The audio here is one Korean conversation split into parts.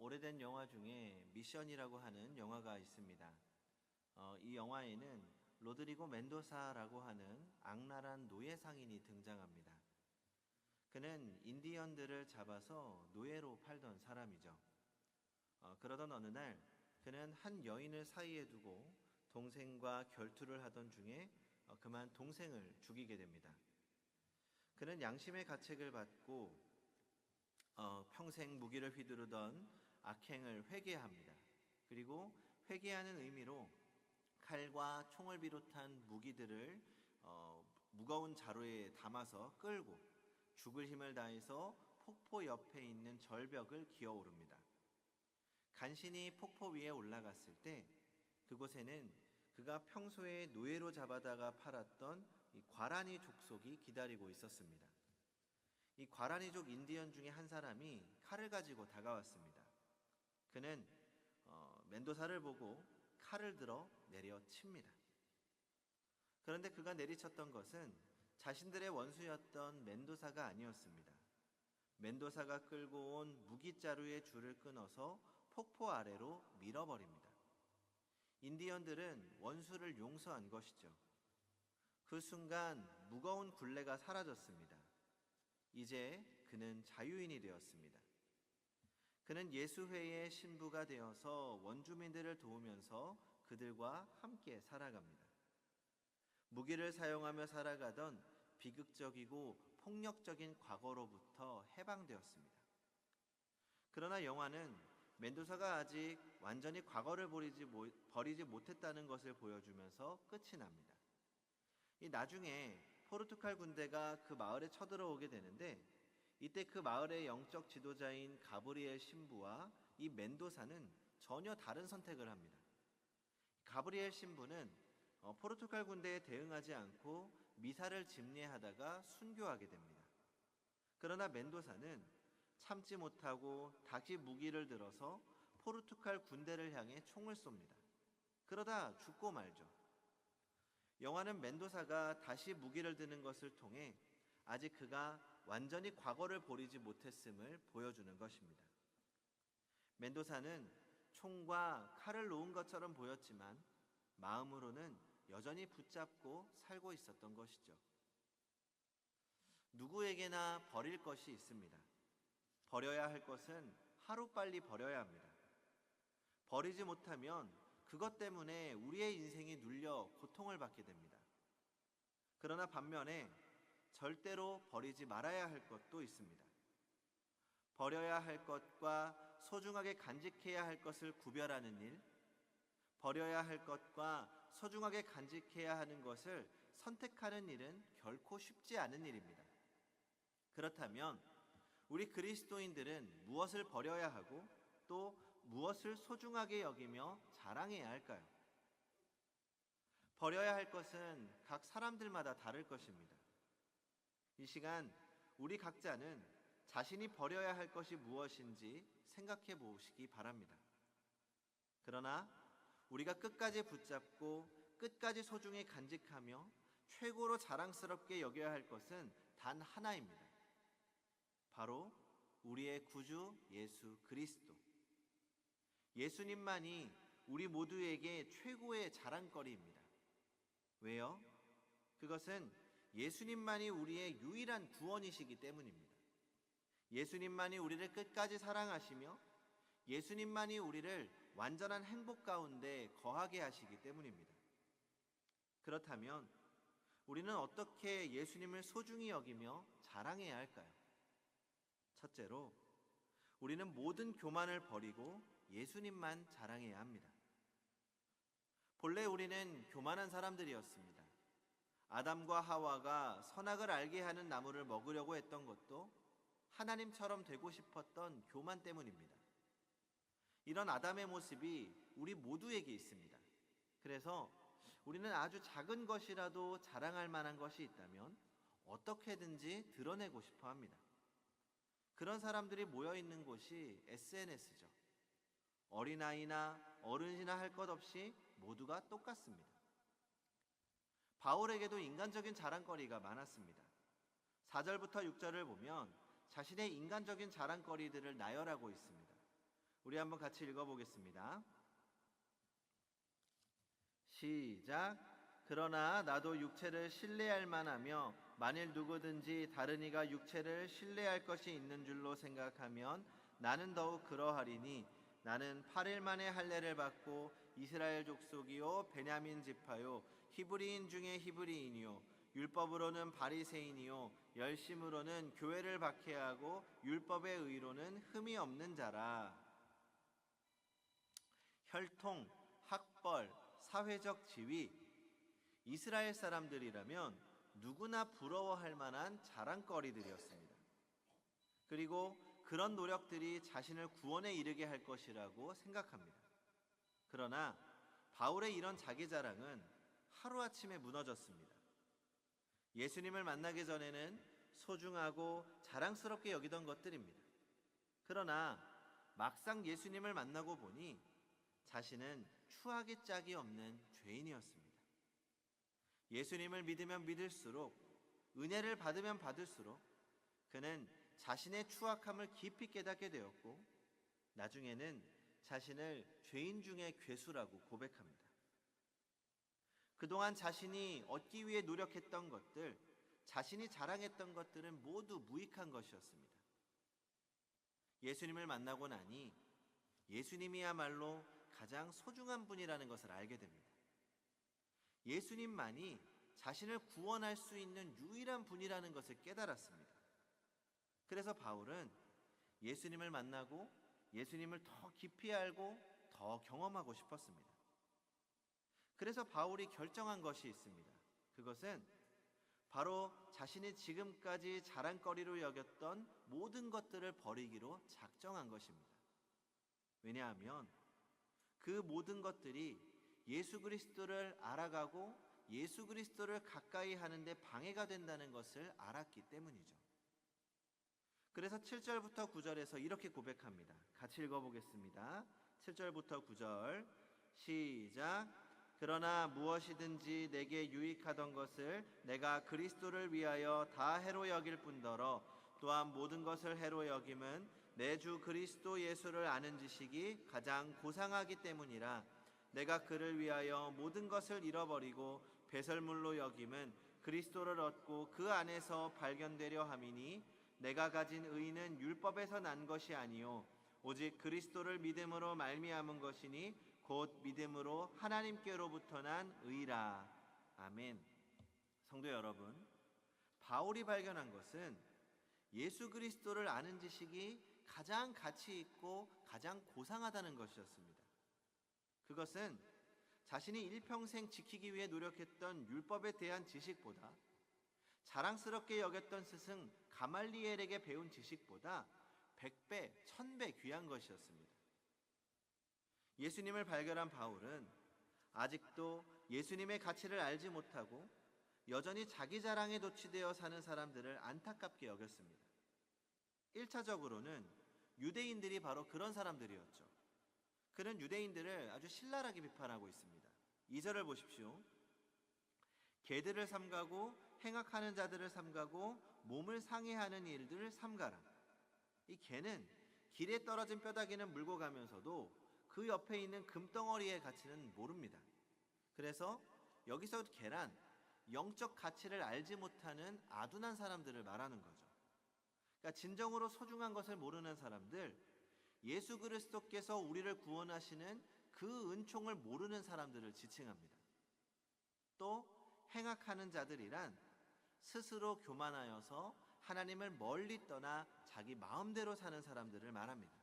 오래된 영화 중에 미션이라고 하는 영화가 있습니다. 이 영화에는 로드리고 멘도사라고 하는 악랄한 노예 상인이 등장합니다. 그는 인디언들을 잡아서 노예로 팔던 사람이죠. 그러던 어느 날 그는 한 여인을 사이에 두고 동생과 결투를 하던 중에 그만 동생을 죽이게 됩니다. 그는 양심의 가책을 받고 평생 무기를 휘두르던 악행을 회개합니다. 그리고 회개하는 의미로 칼과 총을 비롯한 무기들을 무거운 자루에 담아서 끌고 죽을 힘을 다해서 폭포 옆에 있는 절벽을 기어오릅니다. 간신히 폭포 위에 올라갔을 때 그곳에는 그가 평소에 노예로 잡아다가 팔았던 이 과라니 족속이 기다리고 있었습니다. 이 과라니족 인디언 중에 한 사람이 칼을 가지고 다가왔습니다. 그는 멘도사를 보고 칼을 들어 내려칩니다. 그런데 그가 내리쳤던 것은 자신들의 원수였던 멘도사가 아니었습니다. 멘도사가 끌고 온 무기자루의 줄을 끊어서 폭포 아래로 밀어버립니다. 인디언들은 원수를 용서한 것이죠. 그 순간 무거운 굴레가 사라졌습니다. 이제 그는 자유인이 되었습니다. 그는 예수회의 신부가 되어서 원주민들을 도우면서 그들과 함께 살아갑니다. 무기를 사용하며 살아가던 비극적이고 폭력적인 과거로부터 해방되었습니다. 그러나 영화는 멘도사가 아직 완전히 과거를 버리지 못했다는 것을 보여주면서 끝이 납니다. 이 나중에 포르투갈 군대가 그 마을에 쳐들어오게 되는데 이때 그 마을의 영적 지도자인 가브리엘 신부와 이 멘도사는 전혀 다른 선택을 합니다. 가브리엘 신부는 포르투갈 군대에 대응하지 않고 미사를 집례하다가 순교하게 됩니다. 그러나 멘도사는 참지 못하고 다시 무기를 들어서 포르투갈 군대를 향해 총을 쏩니다. 그러다 죽고 말죠. 영화는 멘도사가 다시 무기를 드는 것을 통해 아직 그가 완전히 과거를 버리지 못했음을 보여주는 것입니다. 멘도사는 총과 칼을 놓은 것처럼 보였지만 마음으로는 여전히 붙잡고 살고 있었던 것이죠. 누구에게나 버릴 것이 있습니다. 버려야 할 것은 하루빨리 버려야 합니다. 버리지 못하면 그것 때문에 우리의 인생이 눌려 고통을 받게 됩니다. 그러나 반면에 절대로 버리지 말아야 할 것도 있습니다. 버려야 할 것과 소중하게 간직해야 할 것을 구별하는 일, 버려야 할 것과 소중하게 간직해야 하는 것을 선택하는 일은 결코 쉽지 않은 일입니다. 그렇다면 우리 그리스도인들은 무엇을 버려야 하고 또 무엇을 소중하게 여기며 자랑해야 할까요? 버려야 할 것은 각 사람들마다 다를 것입니다. 이 시간 우리 각자는 자신이 버려야 할 것이 무엇인지 생각해 보시기 바랍니다. 그러나 우리가 끝까지 붙잡고 끝까지 소중히 간직하며 최고로 자랑스럽게 여겨야 할 것은 단 하나입니다. 바로 우리의 구주 예수 그리스도. 예수님만이 우리 모두에게 최고의 자랑거리입니다. 왜요? 그것은 예수님만이 우리의 유일한 구원이시기 때문입니다. 예수님만이 우리를 끝까지 사랑하시며 예수님만이 우리를 완전한 행복 가운데 거하게 하시기 때문입니다. 그렇다면 우리는 어떻게 예수님을 소중히 여기며 자랑해야 할까요? 첫째로, 우리는 모든 교만을 버리고 예수님만 자랑해야 합니다. 본래 우리는 교만한 사람들이었습니다. 아담과 하와가 선악을 알게 하는 나무를 먹으려고 했던 것도 하나님처럼 되고 싶었던 교만 때문입니다. 이런 아담의 모습이 우리 모두에게 있습니다. 그래서 우리는 아주 작은 것이라도 자랑할 만한 것이 있다면 어떻게든지 드러내고 싶어 합니다. 그런 사람들이 모여 있는 곳이 SNS죠. 어린아이나 어른이나 할 것 없이 모두가 똑같습니다. 바울에게도 인간적인 자랑거리가 많았습니다. 4절부터 6절을 보면 자신의 인간적인 자랑거리들을 나열하고 있습니다. 우리 한번 같이 읽어보겠습니다. 시작. 그러나 나도 육체를 신뢰할 만하며 만일 누구든지 다른 이가 육체를 신뢰할 것이 있는 줄로 생각하면 나는 더욱 그러하리니 나는 8일 만에 할례를 받고 이스라엘 족속이요 베냐민 지파요 히브리인 중에 히브리인이요 율법으로는 바리새인이요 열심으로는 교회를 박해하고 율법의 의로는 흠이 없는 자라. 혈통, 학벌, 사회적 지위, 이스라엘 사람들이라면 누구나 부러워할 만한 자랑거리들이었습니다. 그리고 그런 노력들이 자신을 구원에 이르게 할 것이라고 생각합니다. 그러나 바울의 이런 자기 자랑은 하루아침에 무너졌습니다. 예수님을 만나기 전에는 소중하고 자랑스럽게 여기던 것들입니다. 그러나 막상 예수님을 만나고 보니 자신은 추하기 짝이 없는 죄인이었습니다. 예수님을 믿으면 믿을수록, 은혜를 받으면 받을수록 그는 자신의 추악함을 깊이 깨닫게 되었고 나중에는 자신을 죄인 중의 괴수라고 고백합니다. 그동안 자신이 얻기 위해 노력했던 것들, 자신이 자랑했던 것들은 모두 무익한 것이었습니다. 예수님을 만나고 나니 예수님이야말로 가장 소중한 분이라는 것을 알게 됩니다. 예수님만이 자신을 구원할 수 있는 유일한 분이라는 것을 깨달았습니다. 그래서 바울은 예수님을 만나고 예수님을 더 깊이 알고 더 경험하고 싶었습니다. 그래서 바울이 결정한 것이 있습니다. 그것은 바로 자신이 지금까지 자랑거리로 여겼던 모든 것들을 버리기로 작정한 것입니다. 왜냐하면 그 모든 것들이 예수 그리스도를 알아가고 예수 그리스도를 가까이 하는데 방해가 된다는 것을 알았기 때문이죠. 그래서 7절부터 9절에서 이렇게 고백합니다. 같이 읽어보겠습니다. 7절부터 9절 시작. 그러나 무엇이든지 내게 유익하던 것을 내가 그리스도를 위하여 다 해로 여길 뿐더러 또한 모든 것을 해로 여김은 내 주 그리스도 예수를 아는 지식이 가장 고상하기 때문이라. 내가 그를 위하여 모든 것을 잃어버리고 배설물로 여김은 그리스도를 얻고 그 안에서 발견되려 함이니 내가 가진 의는 율법에서 난 것이 아니요 오직 그리스도를 믿음으로 말미암은 것이니 곧 믿음으로 하나님께로부터 난 의라. 아멘. 성도 여러분, 바울이 발견한 것은 예수 그리스도를 아는 지식이 가장 가치 있고 가장 고상하다는 것이었습니다. 그것은 자신이 일평생 지키기 위해 노력했던 율법에 대한 지식보다 자랑스럽게 여겼던 스승 가말리엘에게 배운 지식보다 100배, 1000배 귀한 것이었습니다. 예수님을 발견한 바울은 아직도 예수님의 가치를 알지 못하고 여전히 자기 자랑에 도취되어 사는 사람들을 안타깝게 여겼습니다. 1차적으로는 유대인들이 바로 그런 사람들이었죠. 그는 유대인들을 아주 신랄하게 비판하고 있습니다. 2절을 보십시오. 개들을 삼가고 행악하는 자들을 삼가고 몸을 상해하는 일들을 삼가라. 이 개는 길에 떨어진 뼈다귀는 물고 가면서도 그 옆에 있는 금덩어리의 가치는 모릅니다. 그래서 여기서 개란 영적 가치를 알지 못하는 아둔한 사람들을 말하는 거죠. 그러니까 진정으로 소중한 것을 모르는 사람들, 예수 그리스도께서 우리를 구원하시는 그 은총을 모르는 사람들을 지칭합니다. 또 행악하는 자들이란 스스로 교만하여서 하나님을 멀리 떠나 자기 마음대로 사는 사람들을 말합니다.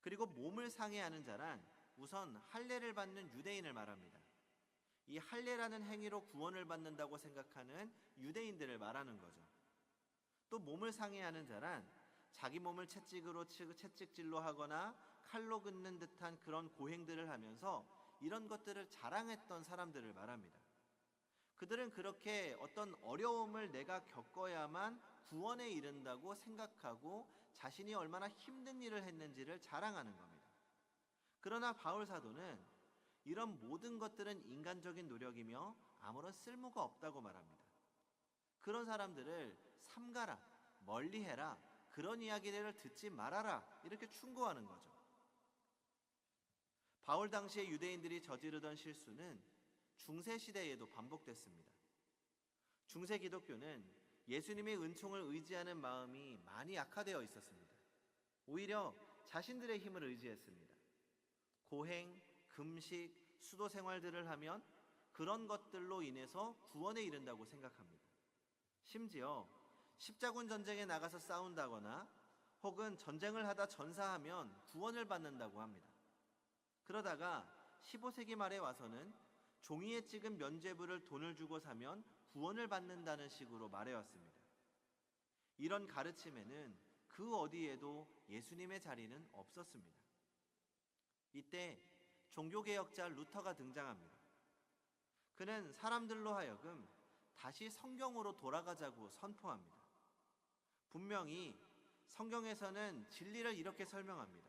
그리고 몸을 상해하는 자란 우선 할례를 받는 유대인을 말합니다. 이 할례라는 행위로 구원을 받는다고 생각하는 유대인들을 말하는 거죠. 또 몸을 상해하는 자란 자기 몸을 채찍질로 하거나 칼로 긋는 듯한 그런 고행들을 하면서 이런 것들을 자랑했던 사람들을 말합니다. 그들은 그렇게 어떤 어려움을 내가 겪어야만 구원에 이른다고 생각하고 자신이 얼마나 힘든 일을 했는지를 자랑하는 겁니다. 그러나 바울 사도는 이런 모든 것들은 인간적인 노력이며 아무런 쓸모가 없다고 말합니다. 그런 사람들을 삼가라, 멀리해라, 그런 이야기를 듣지 말아라 이렇게 충고하는 거죠. 바울 당시에 유대인들이 저지르던 실수는 중세 시대에도 반복됐습니다. 중세 기독교는 예수님의 은총을 의지하는 마음이 많이 약화되어 있었습니다. 오히려 자신들의 힘을 의지했습니다. 고행, 금식, 수도 생활들을 하면 그런 것들로 인해서 구원에 이른다고 생각합니다. 심지어 십자군 전쟁에 나가서 싸운다거나 혹은 전쟁을 하다 전사하면 구원을 받는다고 합니다. 그러다가 15세기 말에 와서는 종이에 찍은 면죄부를 돈을 주고 사면 구원을 받는다는 식으로 말해왔습니다. 이런 가르침에는 그 어디에도 예수님의 자리는 없었습니다. 이때 종교개혁자 루터가 등장합니다. 그는 사람들로 하여금 다시 성경으로 돌아가자고 선포합니다. 분명히 성경에서는 진리를 이렇게 설명합니다.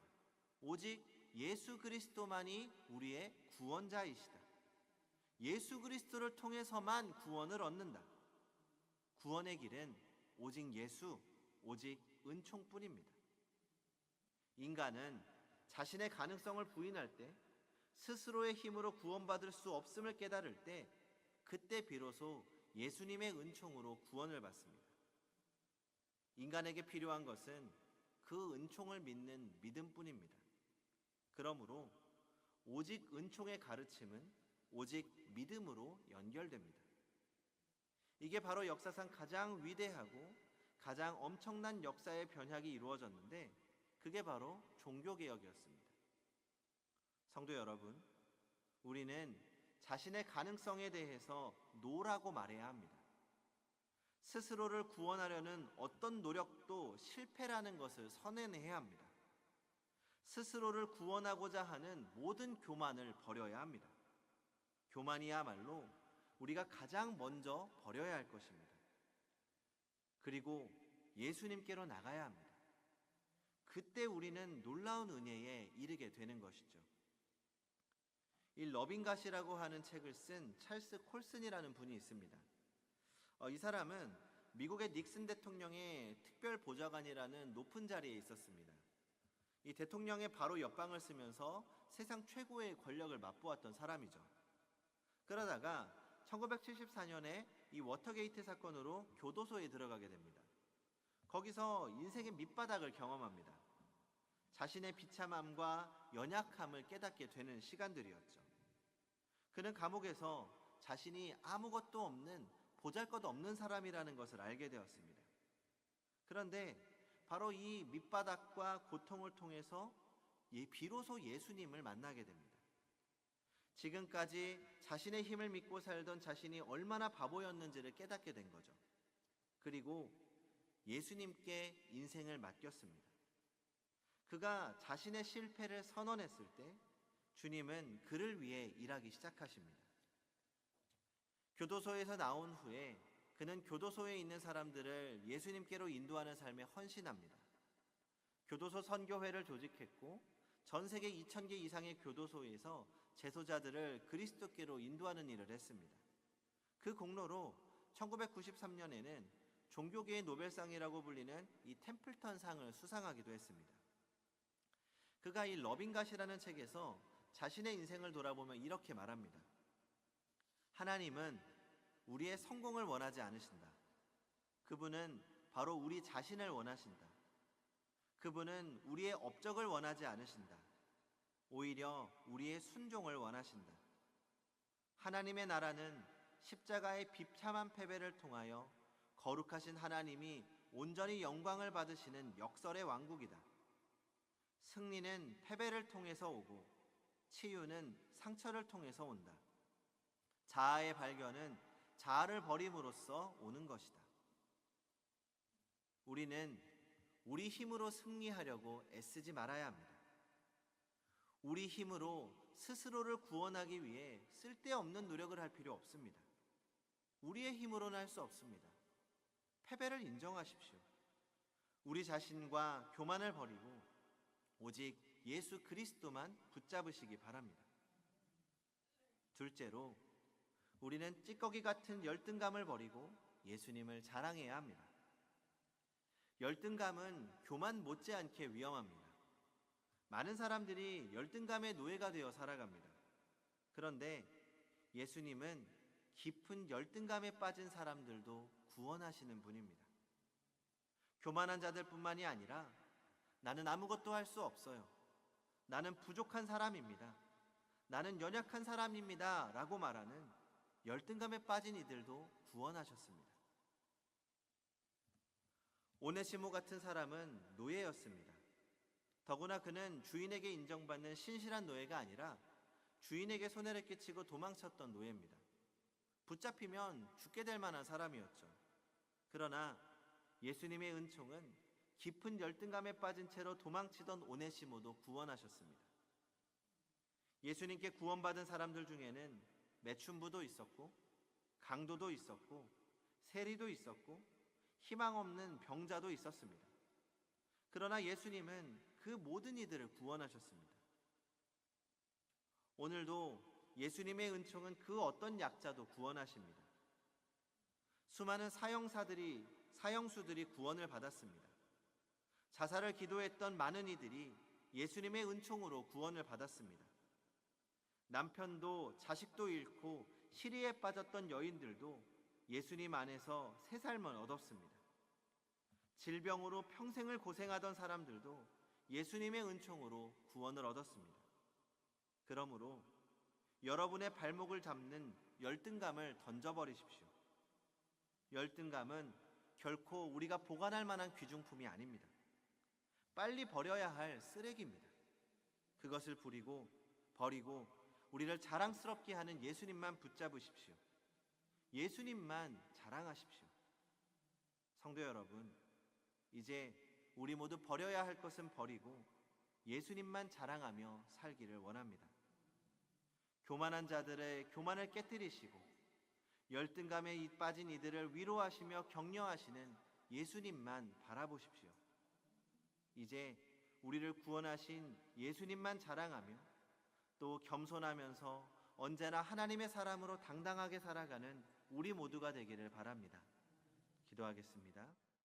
오직 예수 그리스도만이 우리의 구원자이시다. 예수 그리스도를 통해서만 구원을 얻는다. 구원의 길은 오직 예수, 오직 은총뿐입니다. 인간은 자신의 가능성을 부인할 때, 스스로의 힘으로 구원받을 수 없음을 깨달을 때, 그때 비로소 예수님의 은총으로 구원을 받습니다. 인간에게 필요한 것은 그 은총을 믿는 믿음뿐입니다. 그러므로 오직 은총의 가르침은 오직 믿음으로 연결됩니다. 이게 바로 역사상 가장 위대하고 가장 엄청난 역사의 변혁이 이루어졌는데 그게 바로 종교개혁이었습니다. 성도 여러분, 우리는 자신의 가능성에 대해서 노라고 말해야 합니다. 스스로를 구원하려는 어떤 노력도 실패라는 것을 선언해야 합니다. 스스로를 구원하고자 하는 모든 교만을 버려야 합니다. 교만이야말로 우리가 가장 먼저 버려야 할 것입니다. 그리고 예수님께로 나가야 합니다. 그때 우리는 놀라운 은혜에 이르게 되는 것이죠. 이 러빙갓이라고 하는 책을 쓴 찰스 콜슨이라는 분이 있습니다. 이 사람은 미국의 닉슨 대통령의 특별 보좌관이라는 높은 자리에 있었습니다. 이 대통령의 바로 옆방을 쓰면서 세상 최고의 권력을 맛보았던 사람이죠. 그러다가 1974년에 이 워터게이트 사건으로 교도소에 들어가게 됩니다. 거기서 인생의 밑바닥을 경험합니다. 자신의 비참함과 연약함을 깨닫게 되는 시간들이었죠. 그는 감옥에서 자신이 아무것도 없는 보잘것없는 사람이라는 것을 알게 되었습니다. 그런데 바로 이 밑바닥과 고통을 통해서 비로소 예수님을 만나게 됩니다. 지금까지 자신의 힘을 믿고 살던 자신이 얼마나 바보였는지를 깨닫게 된 거죠. 그리고 예수님께 인생을 맡겼습니다. 그가 자신의 실패를 선언했을 때 주님은 그를 위해 일하기 시작하십니다. 교도소에서 나온 후에 그는 교도소에 있는 사람들을 예수님께로 인도하는 삶에 헌신합니다. 교도소 선교회를 조직했고 전 세계 2,000개 이상의 교도소에서 재소자들을 그리스도께로 인도하는 일을 했습니다. 그 공로로 1993년에는 종교계의 노벨상이라고 불리는 이 템플턴 상을 수상하기도 했습니다. 그가 이 러빙갓이라는 책에서 자신의 인생을 돌아보며 이렇게 말합니다. 하나님은 우리의 성공을 원하지 않으신다. 그분은 바로 우리 자신을 원하신다. 그분은 우리의 업적을 원하지 않으신다. 오히려 우리의 순종을 원하신다. 하나님의 나라는 십자가의 비참한 패배를 통하여 거룩하신 하나님이 온전히 영광을 받으시는 역설의 왕국이다. 승리는 패배를 통해서 오고 치유는 상처를 통해서 온다. 자아의 발견은 자아를 버림으로써 오는 것이다. 우리는 우리 힘으로 승리하려고 애쓰지 말아야 합니다. 우리 힘으로 스스로를 구원하기 위해 쓸데없는 노력을 할 필요 없습니다. 우리의 힘으로는 할 수 없습니다. 패배를 인정하십시오. 우리 자신과 교만을 버리고 오직 예수 그리스도만 붙잡으시기 바랍니다. 둘째로, 우리는 찌꺼기 같은 열등감을 버리고 예수님을 자랑해야 합니다. 열등감은 교만 못지않게 위험합니다. 많은 사람들이 열등감의 노예가 되어 살아갑니다. 그런데 예수님은 깊은 열등감에 빠진 사람들도 구원하시는 분입니다. 교만한 자들뿐만이 아니라 나는 아무것도 할 수 없어요. 나는 부족한 사람입니다. 나는 연약한 사람입니다. 라고 말하는 열등감에 빠진 이들도 구원하셨습니다. 오네시모 같은 사람은 노예였습니다. 더구나 그는 주인에게 인정받는 신실한 노예가 아니라 주인에게 손해를 끼치고 도망쳤던 노예입니다. 붙잡히면 죽게 될 만한 사람이었죠. 그러나 예수님의 은총은 깊은 열등감에 빠진 채로 도망치던 오네시모도 구원하셨습니다. 예수님께 구원받은 사람들 중에는 매춘부도 있었고, 강도도 있었고, 세리도 있었고, 희망 없는 병자도 있었습니다. 그러나 예수님은 그 모든 이들을 구원하셨습니다. 오늘도 예수님의 은총은 그 어떤 약자도 구원하십니다. 수많은 사형수들이 구원을 받았습니다. 자살을 기도했던 많은 이들이 예수님의 은총으로 구원을 받았습니다. 남편도 자식도 잃고 시리에 빠졌던 여인들도 예수님 안에서 새 삶을 얻었습니다. 질병으로 평생을 고생하던 사람들도 예수님의 은총으로 구원을 얻었습니다. 그러므로 여러분의 발목을 잡는 열등감을 던져버리십시오. 열등감은 결코 우리가 보관할 만한 귀중품이 아닙니다. 빨리 버려야 할 쓰레기입니다. 그것을 버리고 우리를 자랑스럽게 하는 예수님만 붙잡으십시오. 예수님만 자랑하십시오. 성도 여러분, 이제 우리 모두 버려야 할 것은 버리고 예수님만 자랑하며 살기를 원합니다. 교만한 자들의 교만을 깨뜨리시고 열등감에 빠진 이들을 위로하시며 격려하시는 예수님만 바라보십시오. 이제 우리를 구원하신 예수님만 자랑하며 또 겸손하면서 언제나 하나님의 사람으로 당당하게 살아가는 우리 모두가 되기를 바랍니다. 기도하겠습니다.